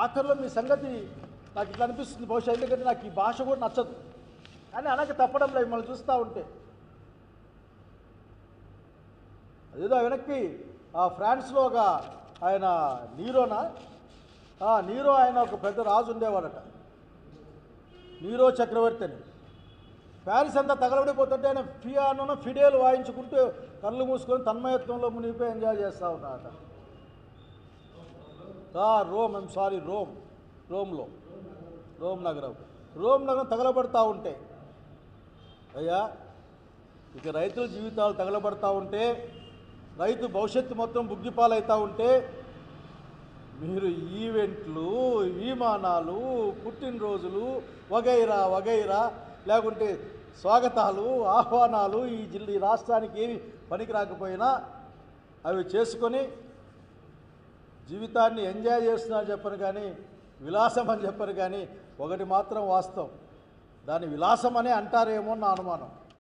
ఆఖరిలో మీ సంగతి నాకు ఇట్లా అనిపిస్తుంది. బహుశా ఎందుకంటే నాకు ఈ భాష కూడా నచ్చదు, కానీ అనక తప్పడం లేదు మిమ్మల్ని చూస్తూ ఉంటే. అదేదో వెనక్కి ఫ్రాన్స్లో ఒక ఆయన నీరో ఆయన ఒక పెద్ద రాజు ఉండేవాడట, నీరో చక్రవర్తి అని. ప్యారిస్ అంతా తగలబడిపోతుంటే ఆయన ఫిడేలు వాయించుకుంటూ కళ్ళు మూసుకొని తన్మయత్వంలో మునిగిపోయి ఎంజాయ్ చేస్తూ ఉన్నాడట. రోమ్ నగరం తగలబడతా ఉంటే, అయ్యా ఇక రైతుల జీవితాలు తగలబడతా ఉంటే, రైతు భవిష్యత్తు మొత్తం బుగ్గిపాలవుతూ ఉంటే, మీరు ఈవెంట్లు, విమానాలు, పుట్టినరోజులు వగైరా లేకుంటే స్వాగతాలు, ఆహ్వానాలు ఈ రాష్ట్రానికి ఏమి పనికి రాకపోయినా అవి చేసుకొని జీవితాన్ని ఎంజాయ్ చేస్తున్నారు చెప్పరు కానీ, విలాసం అని చెప్పరు కానీ, ఒకటి మాత్రం వాస్తవం, దాన్ని విలాసం అనే అంటారేమో నా అనుమానం.